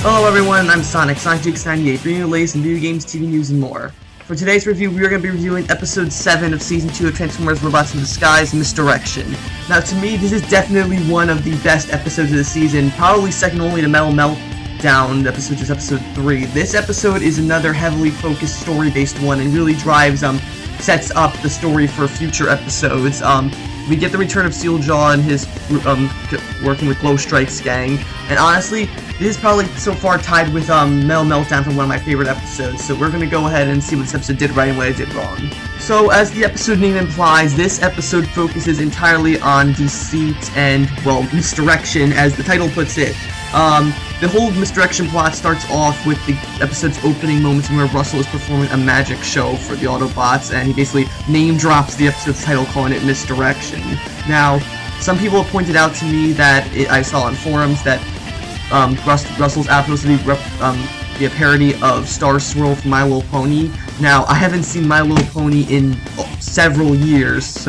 Hello everyone, I'm Sonic98, bringing you the latest in video games, TV news, and more. For today's review, we are going to be reviewing Episode 7 of Season 2 of Transformers Robots in Disguise, Misdirection. Now to me, this is definitely one of the best episodes of the season, probably second only to Metal Meltdown episode, which is Episode 3. This episode is another heavily focused story-based one and really sets up the story for future episodes. We get the return of Steeljaw and his working with Glowstrike's gang, and honestly, this is probably so far tied with Metal Meltdown from one of my favorite episodes, so we're going to go ahead and see what this episode did right and what it did wrong. So, as the episode name implies, this episode focuses entirely on deceit and, well, misdirection, as the title puts it. The whole misdirection plot starts off with the episode's opening moments where Russell is performing a magic show for the Autobots, and he basically name drops the episode's title, calling it Misdirection. Now, some people have pointed out to me that I saw on forums that Russell's outfit was supposed to be a parody of Star Swirl from My Little Pony. Now, I haven't seen My Little Pony in several years,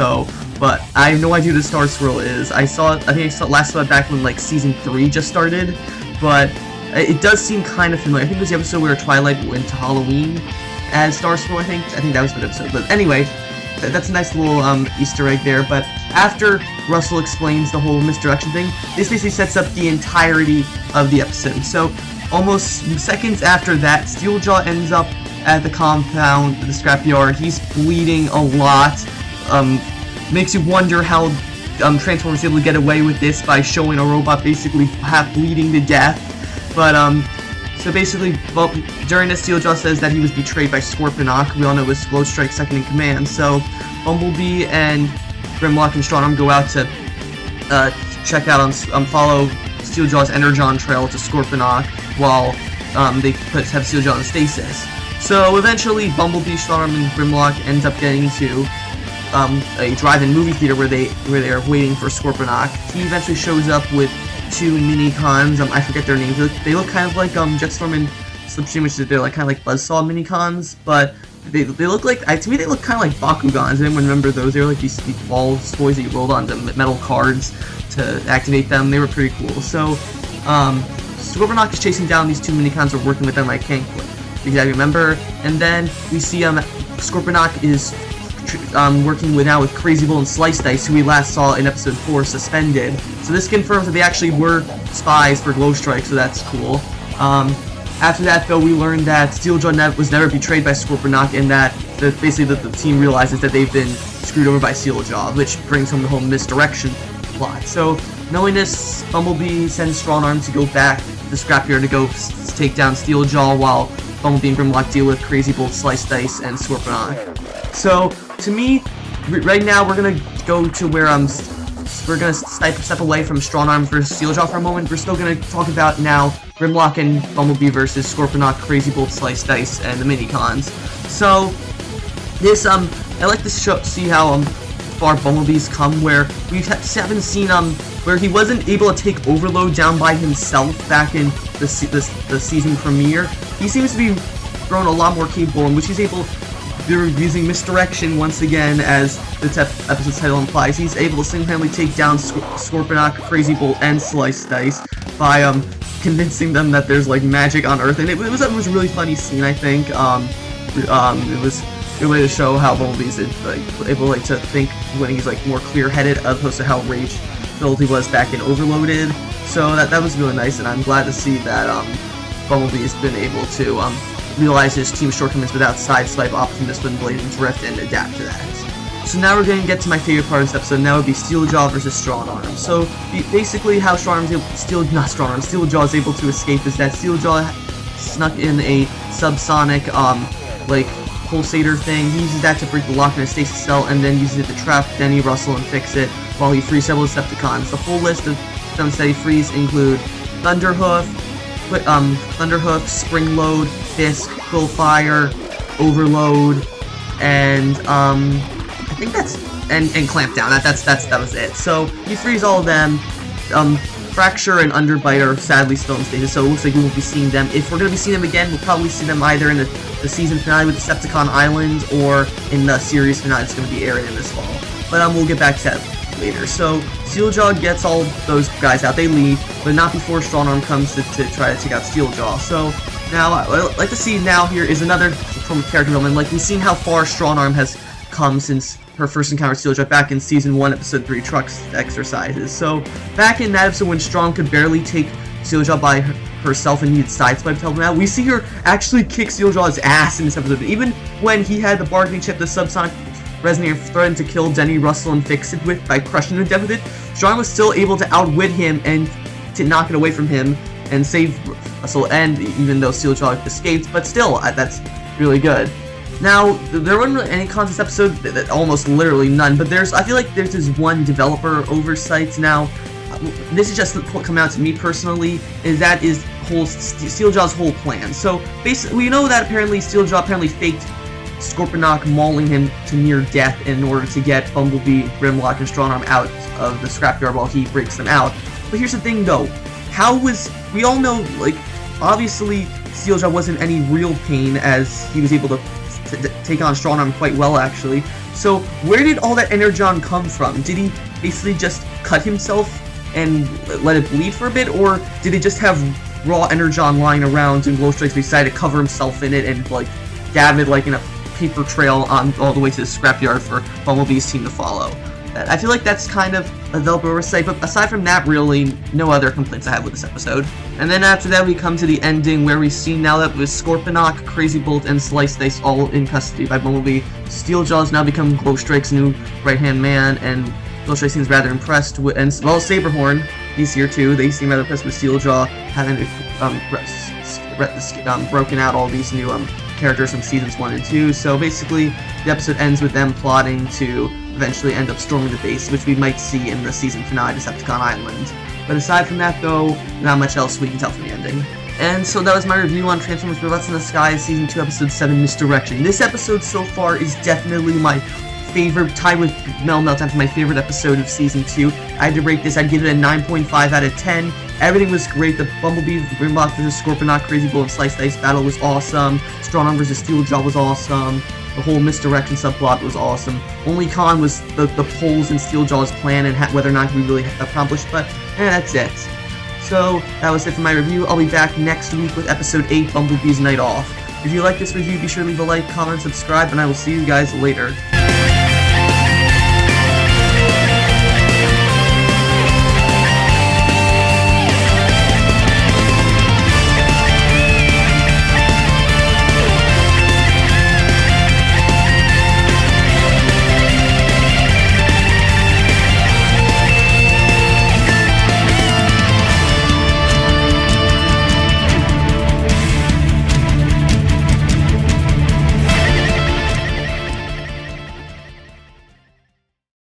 but I have no idea who the Star Swirl is. I think I last saw it back when, like, Season 3 just started, but it does seem kind of familiar. I think it was the episode where Twilight went to Halloween as Star Swirl, I think that was the episode. But anyway, that's a nice little Easter egg there. But after Russell explains the whole misdirection thing, this basically sets up the entirety of the episode. So almost seconds after that, Steeljaw ends up at the compound, the scrapyard. He's bleeding a lot. Makes you wonder how Transformers is able to get away with this by showing a robot basically half bleeding to death. But so basically, well, during this, Steeljaw says that he was betrayed by Scorponok. We all know it was Glowstrike's second in command. So Bumblebee and Grimlock and Stronarm go out to check out follow Steeljaw's Energon trail to Scorponok while they have Steeljaw in stasis. So eventually, Bumblebee, Stronarm, and Grimlock ends up getting to a drive-in movie theater where they are waiting for Scorponok. He eventually shows up with two mini-cons. I forget their names. They look kind of like Jetstorm and Slipstream, which they're like kind of like Buzzsaw mini-cons, but they look like, to me, they look kind of like Bakugans. Anyone remember those? They were like these balls, toys that you rolled onto metal cards to activate them. They were pretty cool. So Scorponok is chasing down these two mini-cons, or working with them. I can't exactly remember. And then we see Scorponok is working with Crazy Bull and Slice Dice, who we last saw in episode 4, Suspended. So this confirms that they actually were spies for Glowstrike, so that's cool. After that, though, we learned that Steeljaw was never betrayed by Scorponok, and that basically the team realizes that they've been screwed over by Steeljaw, which brings home the whole misdirection plot. So, knowing this, Bumblebee sends Stronarm to go back to the scrapyard to go take down Steeljaw, while Bumblebee and Grimlock deal with Crazy Bolt, Slice Dice, and Scorponok. So, to me, right now we're gonna go to where we're gonna step away from Stronarm versus Steeljaw for a moment. We're still gonna talk about now Grimlock and Bumblebee versus Scorponok, Crazy Bolt, Slice Dice, and the mini-cons. So, this I like to see how far Bumblebee's come, where we haven't seen where he wasn't able to take Overload down by himself back in the season premiere. He seems to be grown a lot more capable, in which he's able. They're using misdirection once again, as the episode's title implies. He's able to single-handedly take down Scorponok, Crazy Bolt, and Slice Dice by convincing them that there's like magic on Earth, and it was a really funny scene. I think it was a good way to show how Bumblebee's able to think when he's like more clear-headed, as opposed to how rage-filled he was back in Overloaded. So that was really nice, and I'm glad to see that Bumblebee's been able to realize his team's shortcomings without sideswipe, Optimus, Blade, and Drift, and adapt to that. So now we're going to get to my favorite part of this episode, and that would be Steeljaw versus Stronarm. So basically how Steeljaw is able to escape is that Steeljaw snuck in a subsonic, like, pulsator thing. He uses that to break the lock in a stasis cell, and then uses it to trap Denny, Russell, and fix it, while he frees several Decepticons. The full list of stones that he frees include Thunderhoof, Springload, Fisk, Quillfire, Overload, and I think that's and Clampdown. That was it. So he frees all of them. Fracture and Underbite are sadly still in status, so it looks like we won't be seeing them. If we're going to be seeing them again, we'll probably see them either in the season finale with Decepticon Island, or in the series finale that's going to be airing in this fall. But we'll get back to that later. So Steeljaw gets all those guys out, they leave, but not before Strong Arm comes to try to take out Steeljaw. So now, what I'd like to see now here is another from character development. Like, we've seen how far Strong Arm has come since her first encounter with Steeljaw back in Season 1, Episode 3, Trucks Exercises. So, back in that episode when Strong could barely take Steeljaw by herself and needed sideswipe to help him out, we see her actually kick Steeljaw's ass in this episode. Even when he had the bargaining chip, the subsonic resonator threatened to kill Denny, Russell, and Fix It with by crushing him to death with it, Strong was still able to outwit him and to knock it away from him and save Russell, and even though Steeljaw escaped, but still, that's really good. Now, there weren't really any cons this episode, almost literally none, but I feel like there's this one developer oversight. Now, this is just coming out to me personally, is Steeljaw's whole plan. So, basically, we know that Steeljaw faked Scorponok mauling him to near death in order to get Bumblebee, Grimlock, and Strongarm out of the scrapyard while he breaks them out. But here's the thing, though. We all know, like, obviously, Steeljaw wasn't any real pain as he was able to take on Strongarm quite well, actually. So, where did all that energon come from? Did he basically just cut himself and let it bleed for a bit, or did he just have raw energon lying around and Glowstrikes decided to cover himself in it and, like, dab it, like, in a paper trail on all the way to the scrapyard for Bumblebee's team to follow? I feel like that's kind of a developer oversight, but aside from that, really, no other complaints I have with this episode. And then after that, we come to the ending, where we see now that with Scorponok, Crazy Bolt, and Slice Dice all in custody by Bumblebee, Steeljaw's now become Glowstrike's new right-hand man, and Glowstrike seems rather impressed with, and well, Saberhorn, he's here too. They seem rather impressed with Steeljaw having broken out all these new characters from seasons 1 and 2. So basically, the episode ends with them plotting to eventually end up storming the base, which we might see in the season finale, Decepticon Island. But aside from that, though, not much else we can tell from the ending. And so that was my review on Transformers Robots in the Sky, Season 2, Episode 7, Misdirection. This episode so far is definitely my favorite, tied with Meltdown for my favorite episode of Season 2. I had to rate this, I'd give it a 9.5 out of 10. Everything was great. The Bumblebee, Grimlock vs. Scorponok, Crazy Bull, and Slice Dice battle was awesome. Strongarm vs. Steeljaw was awesome. The whole Misdirection subplot was awesome. Only con was the holes in Steeljaw's plan and whether or not we really accomplished, but that's it. So, that was it for my review. I'll be back next week with Episode 8, Bumblebee's Night Off. If you like this review, be sure to leave a like, comment, subscribe, and I will see you guys later.